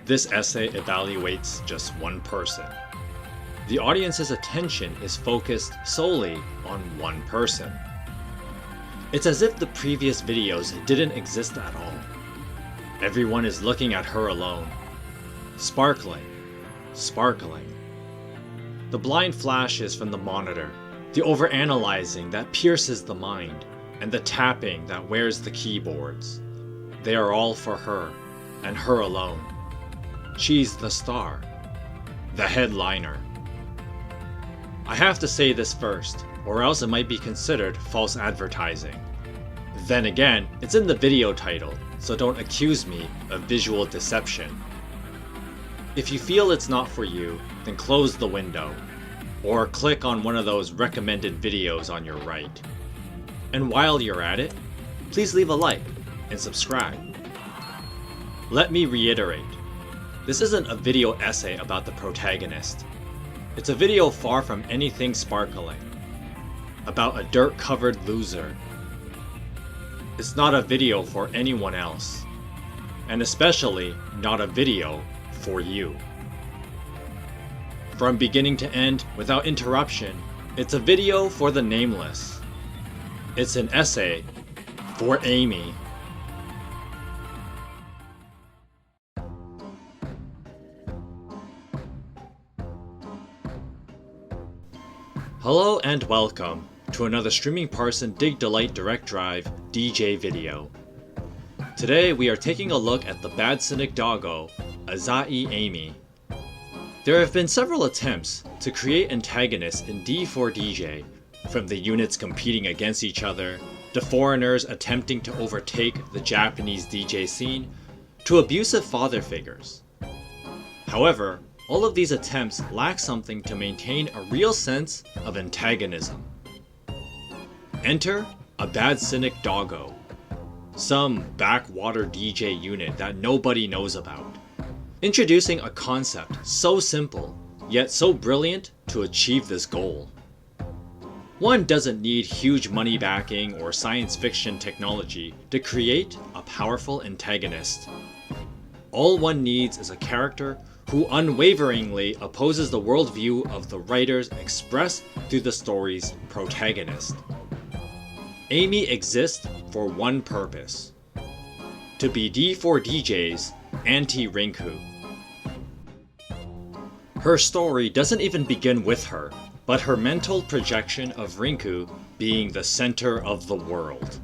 This essay evaluates just one person. The audience's attention is focused solely on one person. It's as if the previous videos didn't exist at all. Everyone is looking at her alone. Sparkling. Sparkling. The blind flashes from the monitor, the overanalyzing that pierces the mind, and the tapping that wears the keyboards. They are all for her, and her alone. She's the star. The headliner. I have to say this first, or else it might be considered false advertising. Then again, it's in the video title, so don't accuse me of visual deception. If you feel it's not for you, then close the window, or click on one of those recommended videos on your right. And while you're at it, please leave a like and subscribe. Let me reiterate, this isn't a video essay about the protagonist. It's a video far from anything sparkling, about a dirt-covered loser. It's not a video for anyone else, and especially not a video for you. From beginning to end, without interruption, it's a video for the nameless. It's an essay for Eimi. Hello and welcome to another Streaming Parson Dig Delight Direct Drive DJ video. Today we are taking a look at the Bad Cynic Doggo, Azai Eimi. There have been several attempts to create antagonists in D4DJ, from the units competing against each other, to foreigners attempting to overtake the Japanese DJ scene, to abusive father figures. However, all of these attempts lack something to maintain a real sense of antagonism. Enter a Bad Cynic Doggo, some backwater DJ unit that nobody knows about, introducing a concept so simple, yet so brilliant to achieve this goal. One doesn't need huge money backing or science fiction technology to create a powerful antagonist. All one needs is a character who unwaveringly opposes the worldview of the writers expressed through the story's protagonist. Eimi exists for one purpose: to be D4DJ's Anti-Rinku. Her story doesn't even begin with her, but her mental projection of Rinku being the center of the world.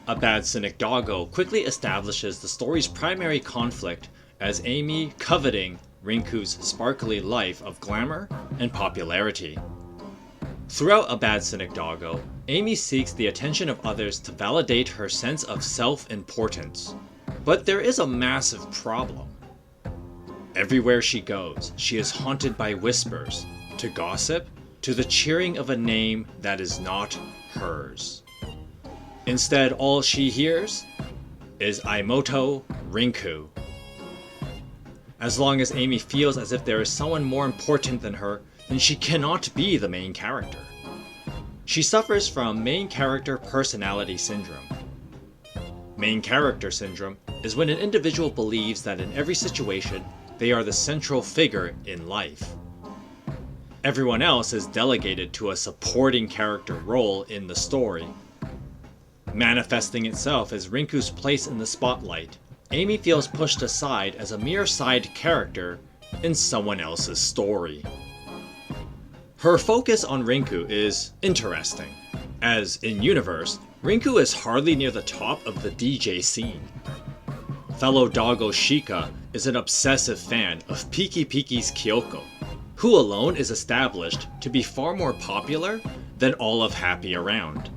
A Bad Cynic Doggo quickly establishes the story's primary conflict as Eimi coveting Rinku's sparkly life of glamour and popularity. Throughout A Bad Cynic Doggo, Eimi seeks the attention of others to validate her sense of self-importance. But there is a massive problem. Everywhere she goes, she is haunted by whispers, to gossip, to the cheering of a name that is not hers. Instead, all she hears is Imoto Rinku. As long as Eimi feels as if there is someone more important than her, then she cannot be the main character. She suffers from main character personality syndrome. Main character syndrome is when an individual believes that in every situation, they are the central figure in life. Everyone else is delegated to a supporting character role in the story. Manifesting itself as Rinku's place in the spotlight, Eimi feels pushed aside as a mere side character in someone else's story. Her focus on Rinku is interesting, as in-universe, Rinku is hardly near the top of the DJ scene. Fellow doggo Shika is an obsessive fan of Piki Piki's Kyoko, who alone is established to be far more popular than all of Happy Around.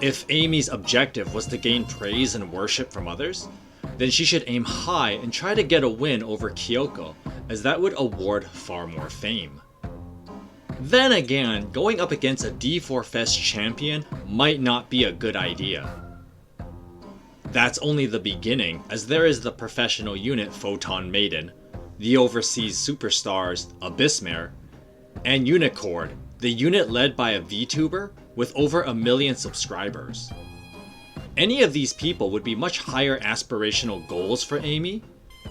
If Eimi's objective was to gain praise and worship from others, then she should aim high and try to get a win over Kyoko, as that would award far more fame. Then again, going up against a D4 Fest champion might not be a good idea. That's only the beginning, as there is the professional unit Photon Maiden, the overseas superstars Abyssmare, and Unicord, the unit led by a VTuber with over 1 million subscribers. Any of these people would be much higher aspirational goals for Eimi,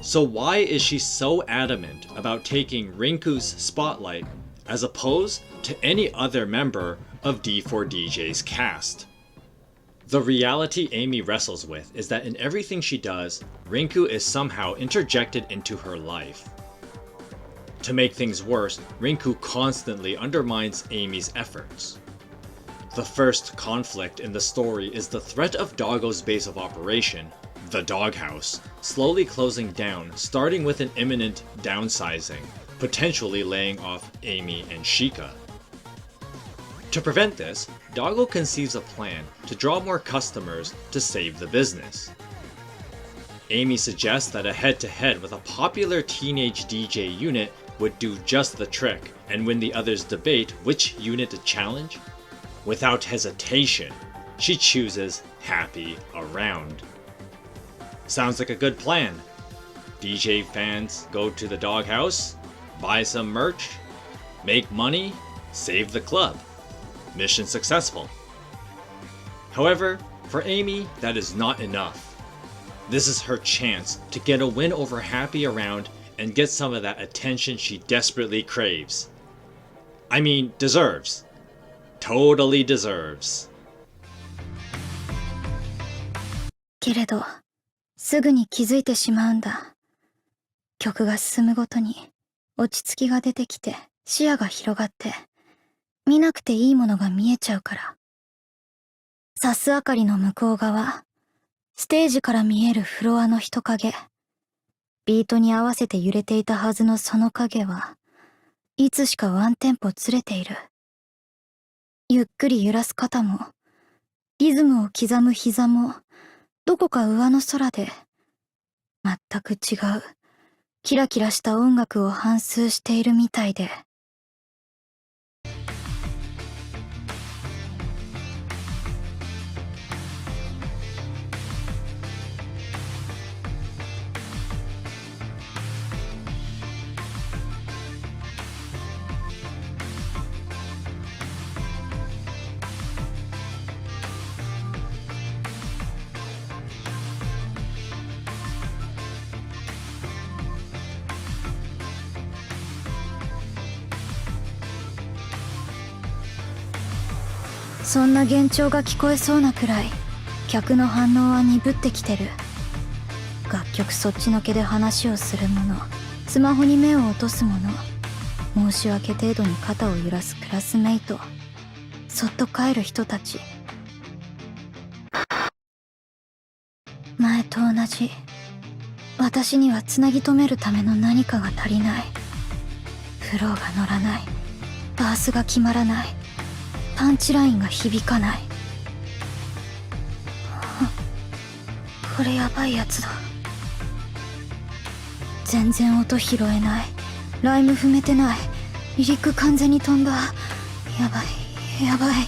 So why is she so adamant about taking Rinku's spotlight as opposed to any other member of D4DJ's cast? The reality Eimi wrestles with is that in everything she does, Rinku is somehow interjected into her life. To make things worse, Rinku constantly undermines Eimi's efforts. The first conflict in the story is the threat of Doggo's base of operation, the doghouse, slowly closing down, starting with an imminent downsizing, potentially laying off Eimi and Shika. To prevent this, Doggo conceives a plan to draw more customers to save the business. Eimi suggests that a head-to-head with a popular teenage DJ unit would do just the trick, and when the others debate which unit to challenge, without hesitation, she chooses Happy Around. Sounds like a good plan. DJ fans go to the doghouse, buy some merch, make money, save the club. Mission successful. However, for Eimi, that is not enough. This is her chance to get a win over Happy Around and get some of that attention she desperately craves. I mean, deserves. Totally deserves. けれど、すぐに気づいてしまうんだ。曲が進むごとに落ち着きが出てきて視野が広がって、見なくていいものが見えちゃうから。さす明かりの向こう側、ステージから見えるフロアの人影、ビートに合わせて揺れていたはずのその影はいつしかワンテンポずれている。ゆっくり揺らす肩も、リズムを刻む膝も、どこか上の空で、全く違う、キラキラした音楽を反芻しているみたいで。そんな幻聴が聞こえそうなくらい客の反応は鈍ってきてる。楽曲そっちのけで話をする者、スマホに目を落とす者、申し訳程度に肩を揺らすクラスメイト、そっと帰る人たち。前と同じ。私にはつなぎ止めるための何かが足りない。フローが乗らない。バースが決まらない。パンチラインが響かない。これやばいやつだ。全然音拾えない。ライム踏めてない。リリック完全に飛んだ。やばいやばい。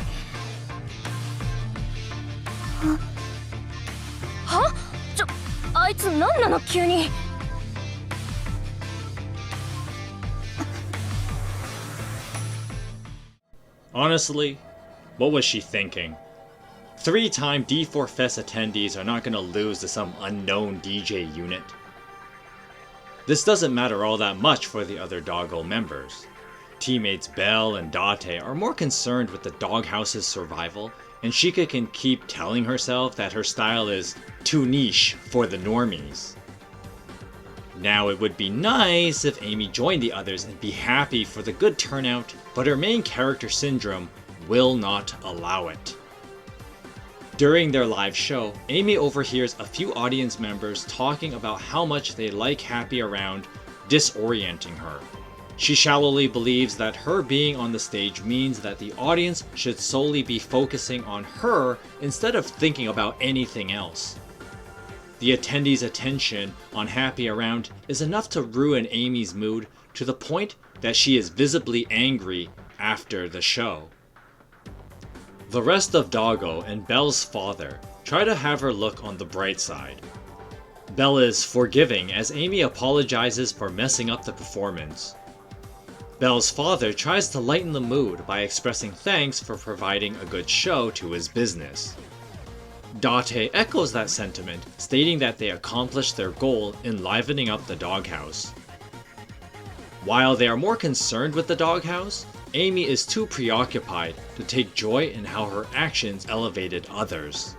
は？あいつ何なの急に。Honestly, what was she thinking? 3-time D4 Fest attendees are not gonna lose to some unknown DJ unit. This doesn't matter all that much for the other Doggo members. Teammates Belle and Date are more concerned with the Doghouse's survival, and Shika can keep telling herself that her style is too niche for the normies. Now it would be nice if Eimi joined the others and be happy for the good turnout, but her main character syndrome will not allow it. During their live show, Eimi overhears a few audience members talking about how much they like Happy Around, disorienting her. She shallowly believes that her being on the stage means that the audience should solely be focusing on her instead of thinking about anything else. The attendees' attention on Happy Around is enough to ruin Eimi's mood to the point that she is visibly angry after the show. The rest of Doggo and Belle's father try to have her look on the bright side. Belle is forgiving as Eimi apologizes for messing up the performance. Belle's father tries to lighten the mood by expressing thanks for providing a good show to his business. Date echoes that sentiment, stating that they accomplished their goal in livening up the doghouse. While they are more concerned with the doghouse, Eimi is too preoccupied to take joy in how her actions elevated others.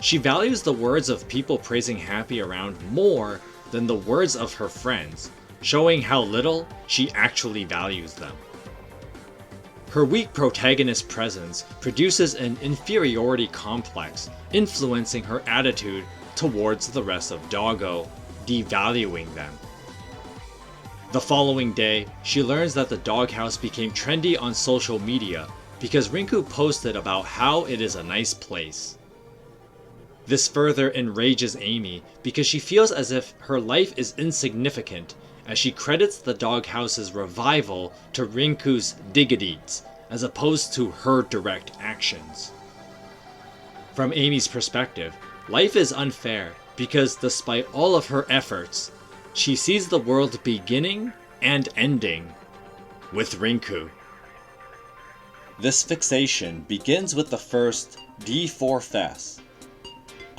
She values the words of people praising Happy Around more than the words of her friends, showing how little she actually values them. Her weak protagonist presence produces an inferiority complex, influencing her attitude towards the rest of Doggo, devaluing them. The following day, she learns that the doghouse became trendy on social media because Rinku posted about how it is a nice place. This further enrages Eimi because she feels as if her life is insignificant as she credits the doghouse's revival to Rinku's diggities as opposed to her direct actions. From Amy's perspective, life is unfair because despite all of her efforts, she sees the world beginning and ending with Rinku. This fixation begins with the first D4 Fest.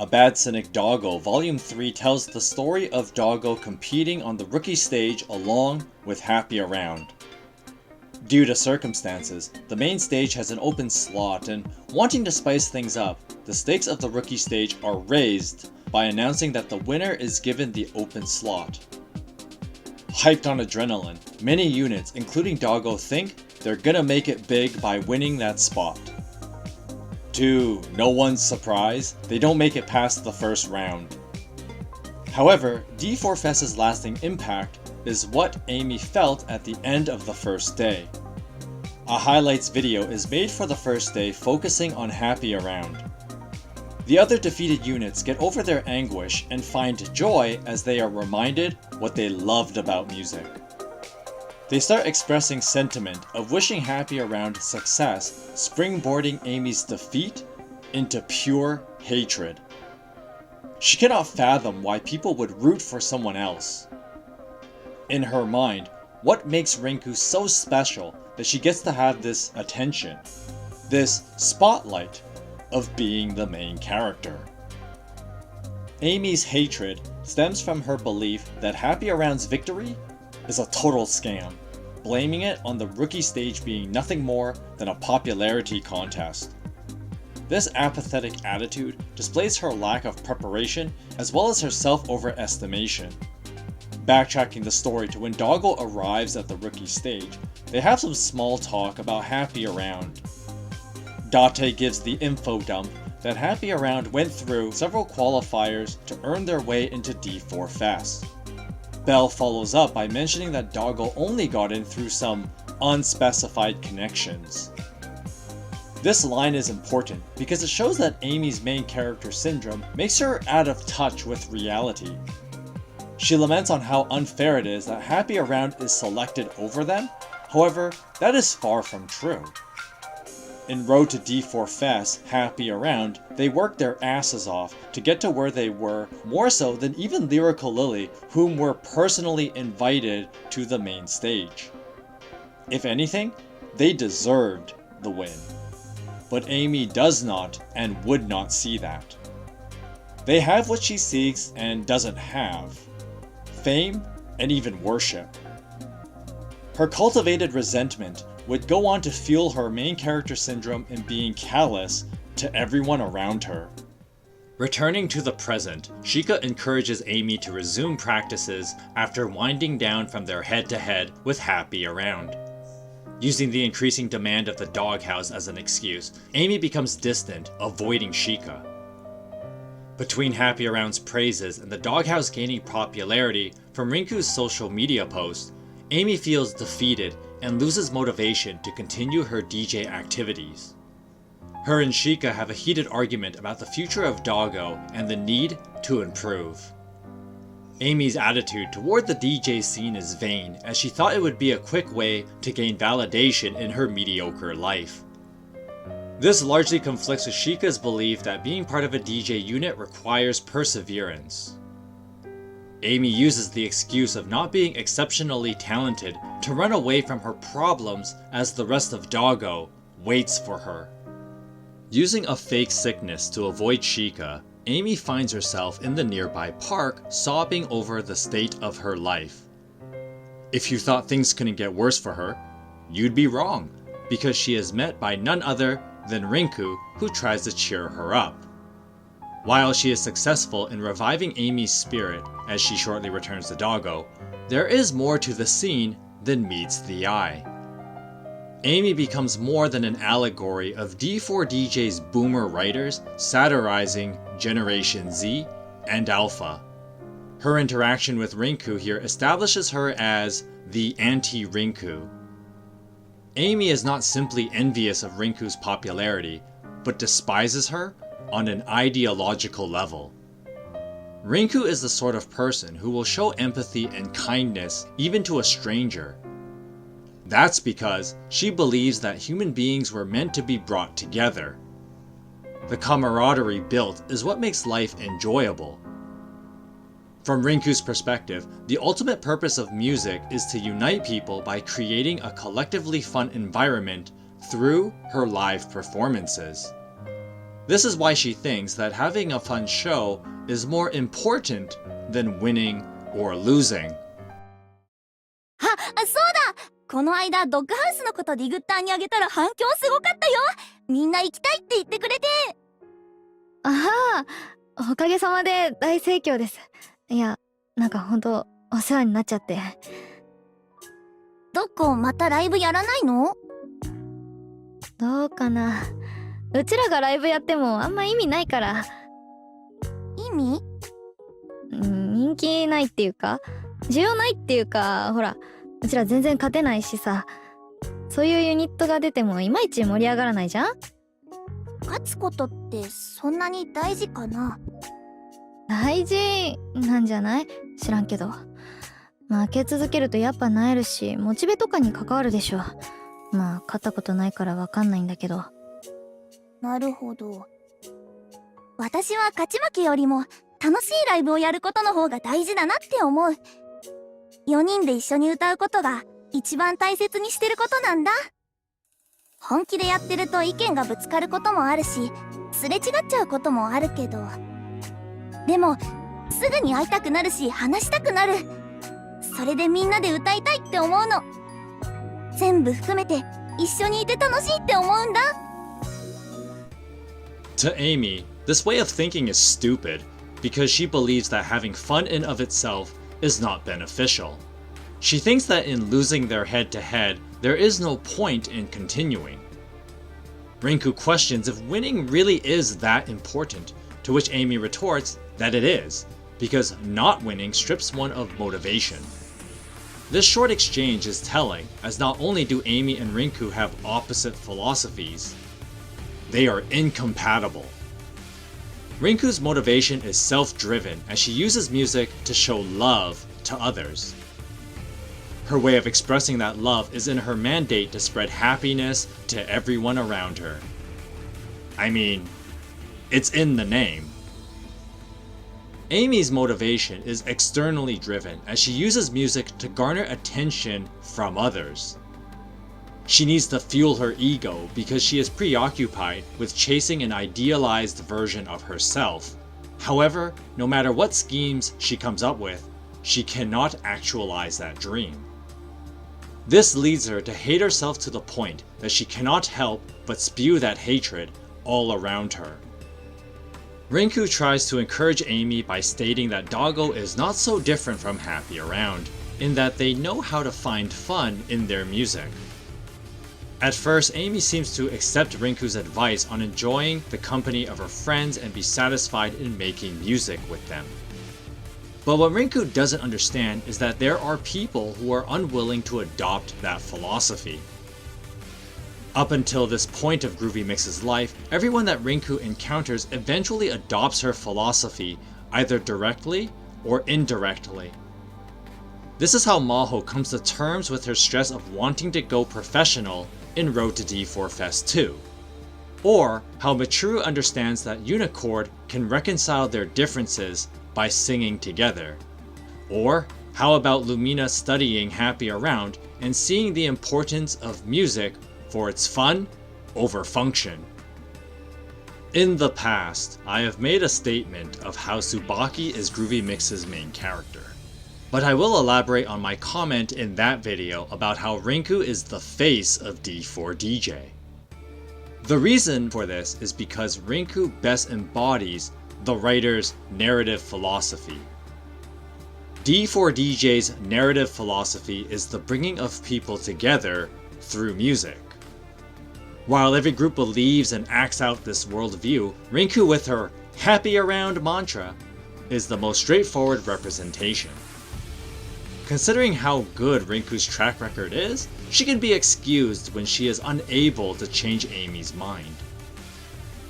A Bad Cynic Doggo Volume 3 tells the story of Doggo competing on the rookie stage along with Happy Around. Due to circumstances, the main stage has an open slot, and wanting to spice things up, the stakes of the rookie stage are raised by announcing that the winner is given the open slot. Hyped on adrenaline, many units, including Doggo, think they're gonna make it big by winning that spot. To no one's surprise, they don't make it past the first round. However, D4 Fest's lasting impact is what Eimi felt at the end of the first day. A highlights video is made for the first day focusing on Happy Around. The other defeated units get over their anguish and find joy as they are reminded what they loved about music. They start expressing sentiment of wishing Happy Around success, springboarding Amy's defeat into pure hatred. She cannot fathom why people would root for someone else. In her mind, what makes Rinku so special that she gets to have this attention, this spotlight of being the main character? Amy's hatred stems from her belief that Happy Around's victory is a total scam, blaming it on the rookie stage being nothing more than a popularity contest. This apathetic attitude displays her lack of preparation as well as her self-overestimation. Backtracking the story to when Doggo arrives at the rookie stage, they have some small talk about Happy Around. Date gives the info dump that Happy Around went through several qualifiers to earn their way into D4 Fest. Bell follows up by mentioning that Doggo only got in through some unspecified connections. This line is important because it shows that Amy's main character syndrome makes her out of touch with reality. She laments on how unfair it is that Happy Around is selected over them, however, that is far from true. In Road to D4 Fest, Happy Around, they worked their asses off to get to where they were, more so than even Lyrical Lily, whom were personally invited to the main stage. If anything, they deserved the win. But Amy does not and would not see that. They have what she seeks and doesn't have: fame and even worship. Her cultivated resentment would go on to fuel her main character syndrome in being callous to everyone around her. Returning to the present, Shika encourages Amy to resume practices after winding down from their head-to-head with Happy Around. Using the increasing demand of the doghouse as an excuse, Amy becomes distant, avoiding Shika. Between Happy Around's praises and the doghouse gaining popularity from Rinku's social media posts, Amy feels defeated and loses motivation to continue her DJ activities. Her and Shika have a heated argument about the future of Doggo and the need to improve. Amy's attitude toward the DJ scene is vain, as she thought it would be a quick way to gain validation in her mediocre life. This largely conflicts with Shika's belief that being part of a DJ unit requires perseverance. Amy uses the excuse of not being exceptionally talented to run away from her problems as the rest of Doggo waits for her. Using a fake sickness to avoid Shika, Eimi finds herself in the nearby park sobbing over the state of her life. If you thought things couldn't get worse for her, you'd be wrong, because she is met by none other than Rinku, who tries to cheer her up. While she is successful in reviving Amy's spirit as she shortly returns to Doggo, there is more to the scene than meets the eye. Eimi becomes more than an allegory of D4DJ's boomer writers satirizing Generation Z and Alpha. Her interaction with Rinku here establishes her as the Anti-Rinku. Eimi is not simply envious of Rinku's popularity, but despises her on an ideological level. Rinku is the sort of person who will show empathy and kindness even to a stranger. That's because she believes that human beings were meant to be brought together. The camaraderie built is what makes life enjoyable. From Rinku's perspective, the ultimate purpose of music is to unite people by creating a collectively fun environment through her live performances. This is why she thinks that having a fun show is more important than winning or losing. そうだ、この間ドッグハウスのことディグッターにあげたら反響すごかったよ。みんな行きたいって言ってくれて。ああ、おかげさまで大盛況です。いや、なんかほんとお世話になっちゃって。どこまたライブやらないの？どうかな。うちらがライブやってもあんま意味ないから。意味？人気ないっていうか、需要ないっていうか、ほら、うちら全然勝てないしさ。そういうユニットが出てもいまいち盛り上がらないじゃん？勝つことってそんなに大事かな？大事なんじゃない？知らんけど。負け続けるとやっぱ萎えるし、モチベとかに関わるでしょ。まあ、勝ったことないからわかんないんだけど。なるほど。私は勝ち負けよりも楽しいライブをやることの方が大事だなって思う。4人で一緒に歌うことが一番大切にしてることなんだ。本気でやってると意見がぶつかることもあるし、すれ違っちゃうこともあるけど、でもすぐに会いたくなるし話したくなる。それでみんなで歌いたいって思うの。全部含めて一緒にいて楽しいって思うんだ。To Amy, this way of thinking is stupid because she believes that having fun in of itself is not beneficial. She thinks that in losing their head-to-head, there is no point in continuing. Rinku questions if winning really is that important, to which Amy retorts that it is, because not winning strips one of motivation. This short exchange is telling, as not only do Amy and Rinku have opposite philosophies, they are incompatible. Rinku's motivation is self-driven as she uses music to show love to others. Her way of expressing that love is in her mandate to spread happiness to everyone around her. I mean, it's in the name. Amy's motivation is externally driven as she uses music to garner attention from others. She needs to fuel her ego because she is preoccupied with chasing an idealized version of herself. However, no matter what schemes she comes up with, she cannot actualize that dream. This leads her to hate herself to the point that she cannot help but spew that hatred all around her. Rinku tries to encourage Amy by stating that Doggo is not so different from Happy Around, in that they know how to find fun in their music. At first, Amy seems to accept Rinku's advice on enjoying the company of her friends and be satisfied in making music with them. But what Rinku doesn't understand is that there are people who are unwilling to adopt that philosophy. Up until this point of Groovy Mix's life, everyone that Rinku encounters eventually adopts her philosophy, either directly or indirectly. This is how Maho comes to terms with her stress of wanting to go professional in Road to D4 Fest 2. Or how Machiru understands that Unicord can reconcile their differences by singing together. Or how about Lumina studying Happy Around and seeing the importance of music for its fun over function. In the past, I have made a statement of how Tsubaki is Groovy Mix's main character. But I will elaborate on my comment in that video about how Rinku is the face of D4DJ. The reason for this is because Rinku best embodies the writer's narrative philosophy. D4DJ's narrative philosophy is the bringing of people together through music. While every group believes and acts out this worldview, Rinku with her happy around mantra is the most straightforward representation. Considering how good Rinku's track record is, she can be excused when she is unable to change Eimi's mind.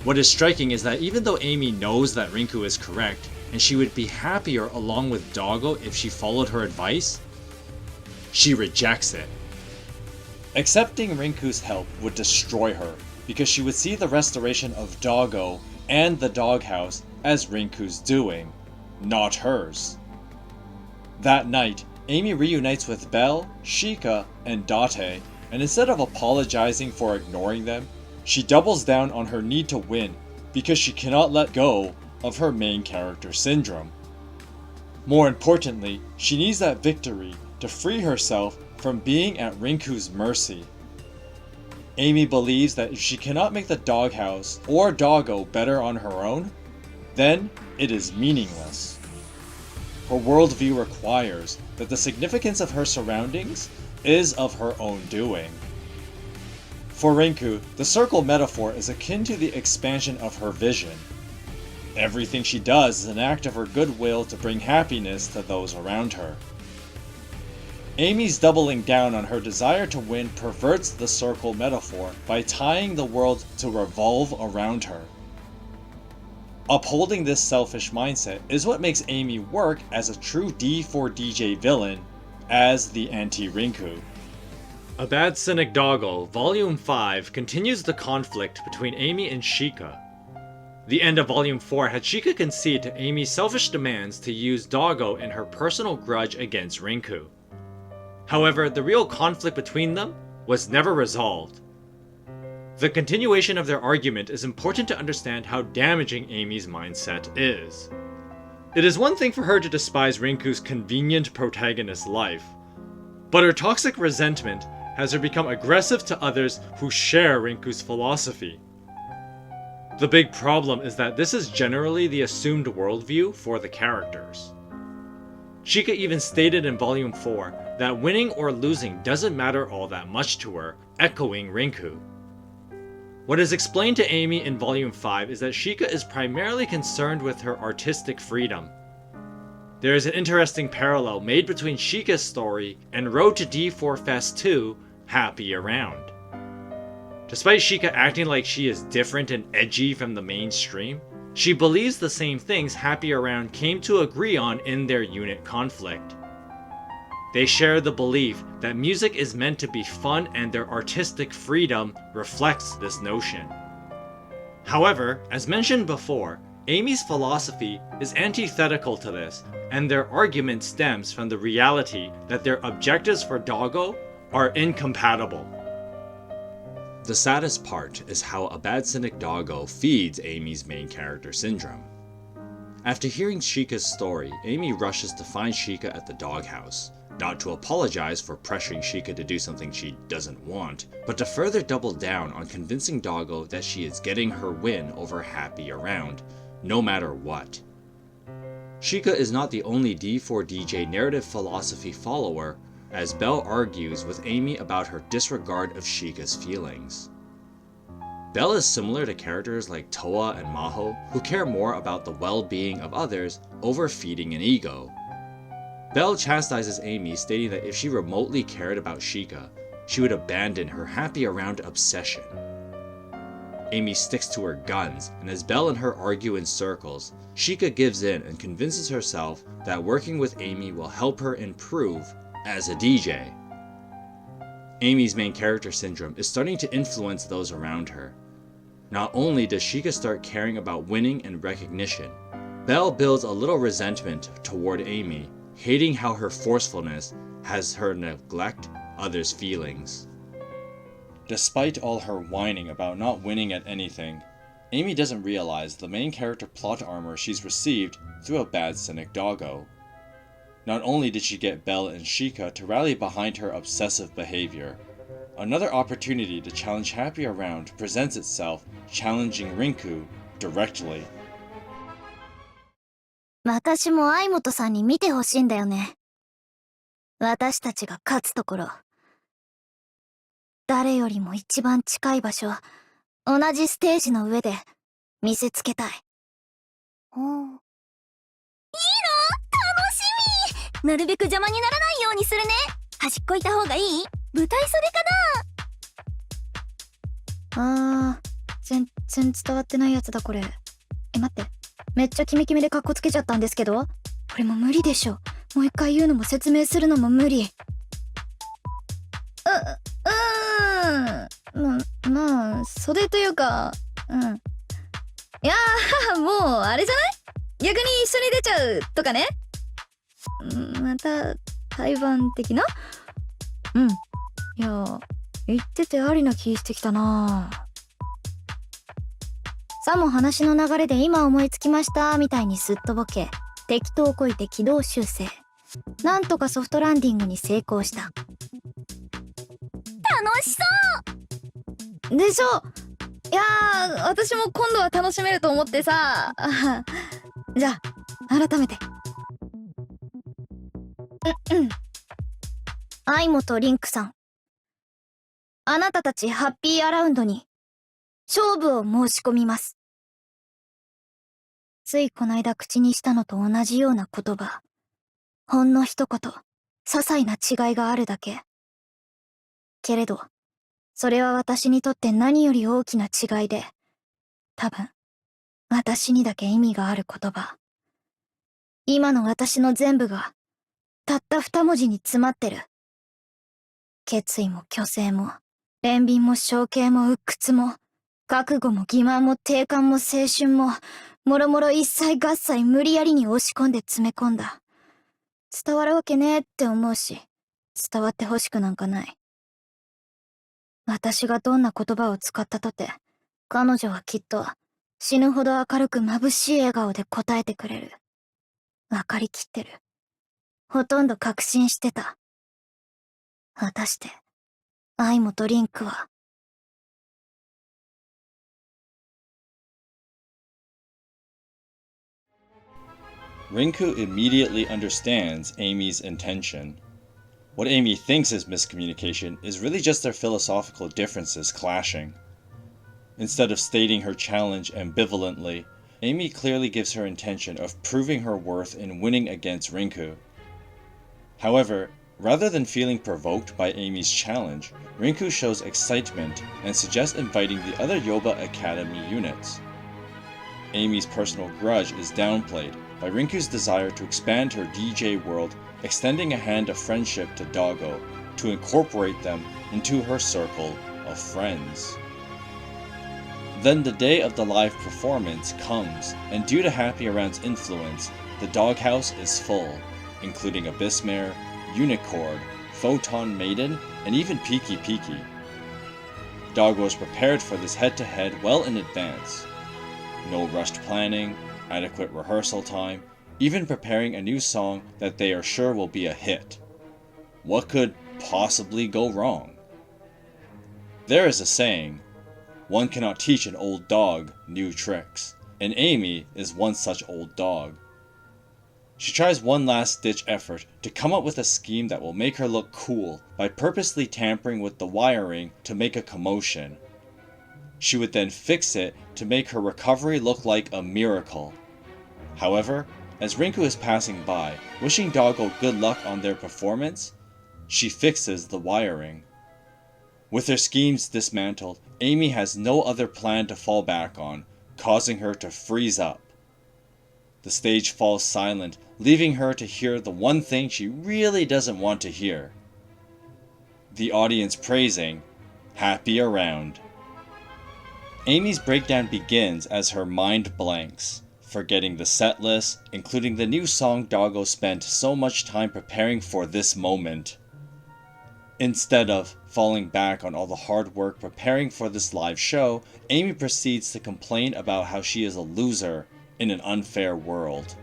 What is striking is that even though Eimi knows that Rinku is correct, and she would be happier along with Doggo if she followed her advice, she rejects it. Accepting Rinku's help would destroy her, because she would see the restoration of Doggo and the doghouse as Rinku's doing, not hers. That night, Eimi reunites with Belle, Shika, and Date, and instead of apologizing for ignoring them, she doubles down on her need to win because she cannot let go of her main character syndrome. More importantly, she needs that victory to free herself from being at Rinku's mercy. Eimi believes that if she cannot make the doghouse or Doggo better on her own, then it is meaningless. Her worldview requires that the significance of her surroundings is of her own doing. For Rinku, the circle metaphor is akin to the expansion of her vision. Everything she does is an act of her goodwill to bring happiness to those around her. Eimi's doubling down on her desire to win perverts the circle metaphor by tying the world to revolve around her. Upholding this selfish mindset is what makes Eimi work as a true D4DJ villain as the Anti-Rinku. A Bad Cynic Doggo Volume 5 continues the conflict between Eimi and Shika. The end of Volume 4 had Shika concede to Eimi's selfish demands to use Doggo in her personal grudge against Rinku. However, the real conflict between them was never resolved. The continuation of their argument is important to understand how damaging Eimi's mindset is. It is one thing for her to despise Rinku's convenient protagonist life, but her toxic resentment has her become aggressive to others who share Rinku's philosophy. The big problem is that this is generally the assumed worldview for the characters. Shika even stated in Volume 4 that winning or losing doesn't matter all that much to her, echoing Rinku. What is explained to Eimi in Volume 5 is that Shika is primarily concerned with her artistic freedom. There is an interesting parallel made between Shika's story and Road to D4 Fest 2, Happy Around. Despite Shika acting like she is different and edgy from the mainstream, she believes the same things Happy Around came to agree on in their unit conflict. They share the belief that music is meant to be fun and their artistic freedom reflects this notion. However, as mentioned before, Eimi's philosophy is antithetical to this, and their argument stems from the reality that their objectives for Doggo are incompatible. The saddest part is how a Bad Cynic Doggo feeds Eimi's main character syndrome. After hearing Shika's story, Eimi rushes to find Shika at the doghouse, not to apologize for pressuring Shika to do something she doesn't want, but to further double down on convincing Doggo that she is getting her win over Happy Around, no matter what. Shika is not the only D4DJ narrative philosophy follower, as Belle argues with Eimi about her disregard of Shika's feelings. Belle is similar to characters like Toa and Maho, who care more about the well-being of others over feeding an ego. Belle chastises Eimi, stating that if she remotely cared about Shika, she would abandon her Happy Around obsession. Eimi sticks to her guns, and as Belle and her argue in circles, Shika gives in and convinces herself that working with Eimi will help her improve as a DJ. Eimi's main character syndrome is starting to influence those around her. Not only does Shika start caring about winning and recognition, Belle builds a little resentment toward Eimi, hating how her forcefulness has her neglect others' feelings. Despite all her whining about not winning at anything, Eimi doesn't realize the main character plot armor she's received through a Bad Cynic Doggo. Not only did she get Belle and Shika to rally behind her obsessive behavior, another opportunity to challenge Happy around presents itself, challenging Rinku directly. 私も愛本さんに見てほしいんだよね。私たちが勝つところ。誰よりも一番近い場所、同じステージの上で見せつけたい。いいの？楽しみ！なるべく邪魔にならないようにするね。端っこいた方がいい？舞台袖かな？全然伝わってないやつだこれ。待って。めっちゃキメキメでカッコつけちゃったんですけど？これも無理でしょ。もう一回言うのも説明するのも無理。まあ、袖というか、いやー、もう、あれじゃない？逆に一緒に出ちゃうとかね。また、対バン的な？いや、言っててありな気してきたな。さも話の流れで今思いつきましたみたいにすっとぼけ、適当こいて軌道修正。なんとかソフトランディングに成功した。楽しそうでしょ？いやー、私も今度は楽しめると思ってさ。じゃあ、改めて。愛本リンクさん。あなたたちハッピーアラウンドに、勝負を申し込みます。ついこないだ口にしたのと同じような言葉。ほんの一言、些細な違いがあるだけ。けれど、それは私にとって何より大きな違いで、多分、私にだけ意味がある言葉。今の私の全部が、たった二文字に詰まってる。決意も虚勢も、憐憫も承継も鬱屈も、覚悟も欺瞞も定感も青春も、もろもろ一切合切無理やりに押し込んで詰め込んだ。伝わるわけねえって思うし、伝わってほしくなんかない。私がどんな言葉を使ったとて、彼女はきっと死ぬほど明るく眩しい笑顔で答えてくれる。わかりきってる。ほとんど確信してた。果たして、愛もドリンクは、Rinku immediately understands Amy's intention. What Amy thinks is miscommunication is really just their philosophical differences clashing. Instead of stating her challenge ambivalently, Amy clearly gives her intention of proving her worth in winning against Rinku. However, rather than feeling provoked by Amy's challenge, Rinku shows excitement and suggests inviting the other Yoba Academy units. Amy's personal grudge is downplayed by Rinku's desire to expand her DJ world, extending a hand of friendship to Doggo to incorporate them into her circle of friends. Then the day of the live performance comes, and due to Happy Around's influence, the doghouse is full, including Abyssmare, Unicord, Photon Maiden, and even Peaky Peaky. Doggo was prepared for this head-to-head well in advance. No rushed planning, adequate rehearsal time, even preparing a new song that they are sure will be a hit. What could possibly go wrong? There is a saying, one cannot teach an old dog new tricks, and Amy is one such old dog. She tries one last-ditch effort to come up with a scheme that will make her look cool by purposely tampering with the wiring to make a commotion. She would then fix it to make her recovery look like a miracle. However, as Rinku is passing by, wishing Doggo good luck on their performance, she fixes the wiring. With her schemes dismantled, Amy has no other plan to fall back on, causing her to freeze up. The stage falls silent, leaving her to hear the one thing she really doesn't want to hear. The audience praising, "Happy Around." Amy's breakdown begins as her mind blanks, forgetting the set list, including the new song Doggo spent so much time preparing for this moment. Instead of falling back on all the hard work preparing for this live show, Eimi proceeds to complain about how she is a loser in an unfair world.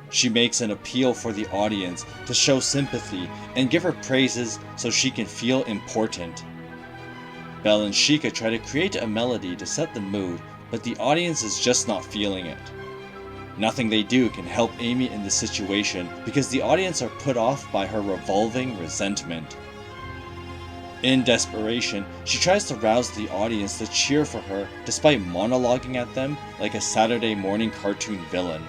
She makes an appeal for the audience to show sympathy and give her praises so she can feel important. Belle and Sheikah try to create a melody to set the mood, but the audience is just not feeling it. Nothing they do can help Eimi in this situation because the audience are put off by her revolving resentment. In desperation, she tries to rouse the audience to cheer for her despite monologuing at them like a Saturday morning cartoon villain.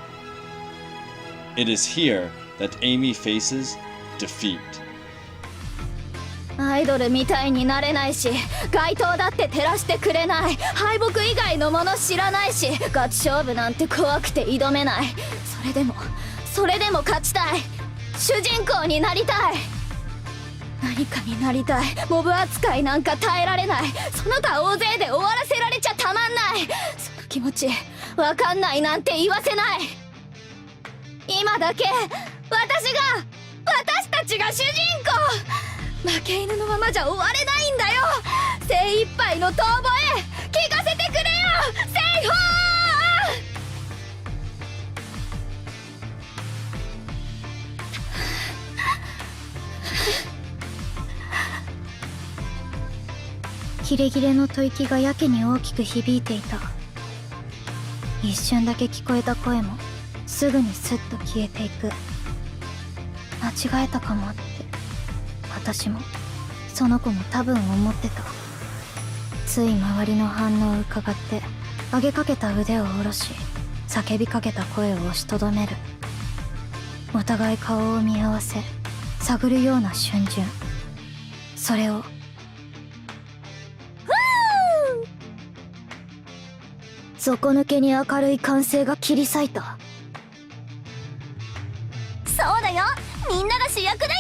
It is here that Eimi faces defeat. アイドルみたいになれないし、街灯だって照らしてくれない。敗北以外のもの知らないし、ガチ勝負なんて怖くて挑めない。それでも勝ちたい。主人公になりたい。何かになりたい。モブ扱いなんか耐えられない。その他大勢で終わらせられちゃたまんない。その気持ちわかんないなんて言わせない。今だけ私たちが主人公。負け犬のままじゃ終われないんだよ。精一杯の遠吠え聞かせてくれよ。セイホー。キレキレの吐息がやけに大きく響いていた。一瞬だけ聞こえた声もすぐにスッと消えていく。間違えたかもって私もその子も多分思ってた。つい周りの反応を伺って上げかけた腕を下ろし、叫びかけた声を押しとどめる。お互い顔を見合わせ探るような瞬順。それを底抜けに明るい歓声が切り裂いた。そうだよ、みんなが主役だよ。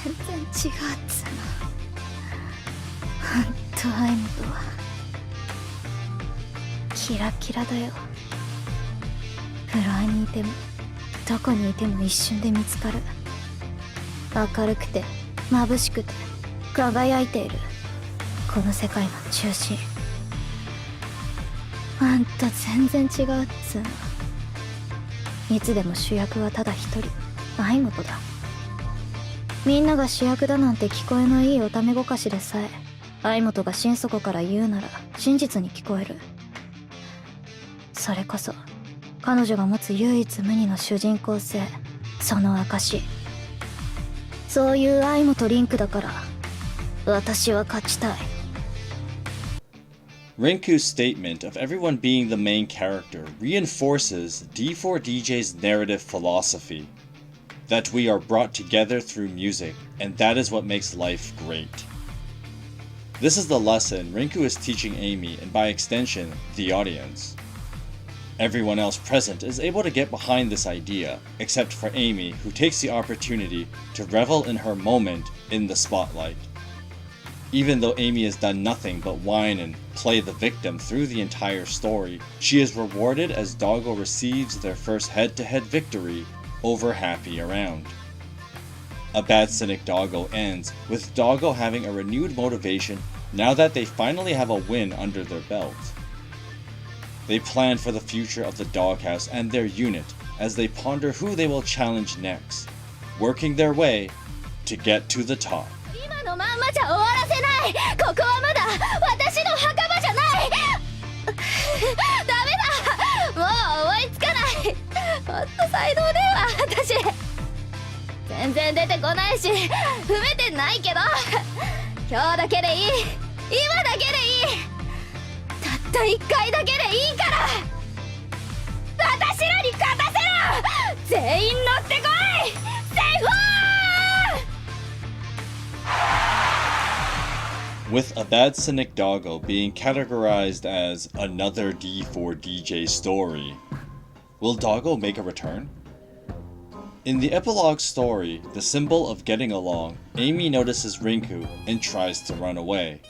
全然違うっつうの。ほんとアイムとはキラキラだよ。フロアにいてもどこにいても一瞬で見つかる。明るくて眩しくて輝いているこの世界の中心。あんた全然違うっつうの。いつでも主役はただ一人、相本だ。みんなが主役だなんて聞こえのいいおためごかしでさえ、相本が心底から言うなら真実に聞こえる。それこそ彼女が持つ唯一無二の主人公性、その証。そういう相本リンクだから私は勝ちたい。 Rinku's statement of everyone being the main character reinforces D4DJ's narrative philosophy, that we are brought together through music, and that is what makes life great. This is the lesson Rinku is teaching Eimi, and by extension, the audience. Everyone else present is able to get behind this idea, except for Eimi, who takes the opportunity to revel in her moment in the spotlight. Even though Eimi has done nothing but whine and play the victim through the entire story, she is rewarded as Doggo receives their first head-to-head victory over Happy Around. A Bad Cynic Doggo ends with Doggo having a renewed motivation now that they finally have a win under their belt. They plan for the future of the doghouse and their unit as they ponder who they will challenge next, working their way to get to the top. 今のまんまじゃ終わらせない。ここはまだ私の墓場じゃない。ダメだ、もう思いつかない。ほんと才能ねえわ私。全然出てこないし踏めてないけど、今日だけでいい、今だけでいい、たった一回だけでいいから、私らに勝たせろ。全員乗ってこい。セイフォー。 With A Bad Cynic Doggo being categorized as another D4DJ story, will Doggo make a return? In the epilogue story, the symbol of getting along, Eimi notices Rinku and tries to run away.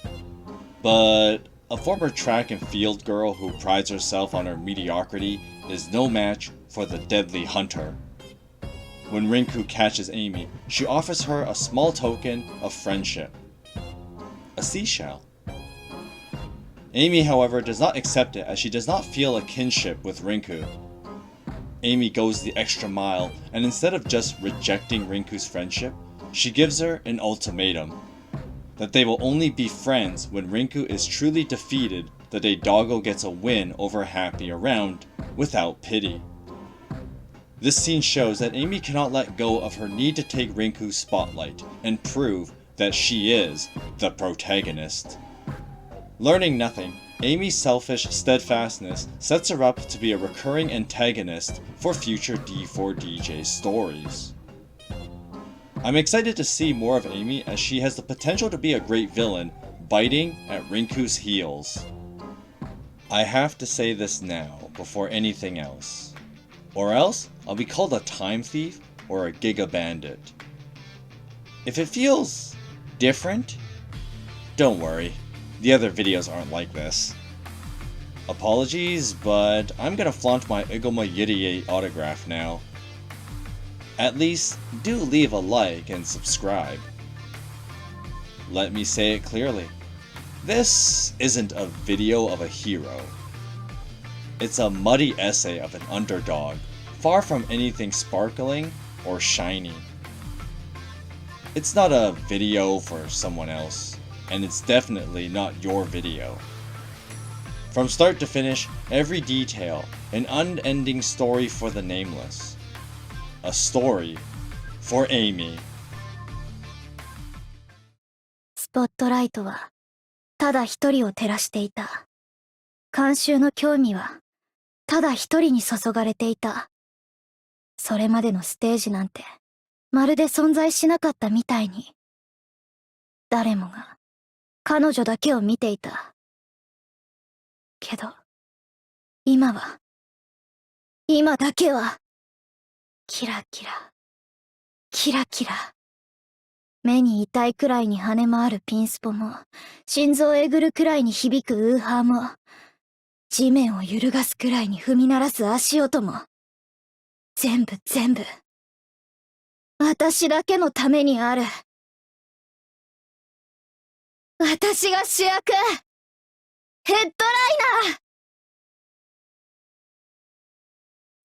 But a former track and field girl who prides herself on her mediocrity, is no match for the deadly hunter. When Rinku catches Eimi, she offers her a small token of friendship. A seashell. Eimi, however, does not accept it as she does not feel a kinship with Rinku. Eimi goes the extra mile, and instead of just rejecting Rinku's friendship, she gives her an ultimatum. That they will only be friends when Rinku is truly defeated the day Doggo gets a win over Happy around without pity. This scene shows that Eimi cannot let go of her need to take Rinku's spotlight and prove that she is the protagonist. Learning nothing, Eimi's selfish steadfastness sets her up to be a recurring antagonist for future D4DJ stories. I'm excited to see more of Eimi as she has the potential to be a great villain, biting at Rinku's heels. I have to say this now, before anything else. Or else, I'll be called a time thief or a giga bandit. If it feels different, don't worry, the other videos aren't like this. Apologies, but I'm gonna flaunt my Igoma Yirie autograph now. At least, do leave a like and subscribe. Let me say it clearly. This isn't a video of a hero. It's a muddy essay of an underdog, far from anything sparkling or shiny. It's not a video for someone else, and it's definitely not your video. From start to finish, every detail, an unending story for the nameless. A story for Eimi. スポットライトはただ一人を照らしていた。観衆の興味はただ一人に注がれていた。それまでのステージなんてまるで存在しなかったみたいに。誰もが彼女だけを見ていた。けど、今だけは、キラキラ、キラキラ。目に痛いくらいに跳ね回るピンスポも、心臓えぐるくらいに響くウーハーも、地面を揺るがすくらいに踏み鳴らす足音も、全部、私だけのためにある。私が主役、ヘッドライナー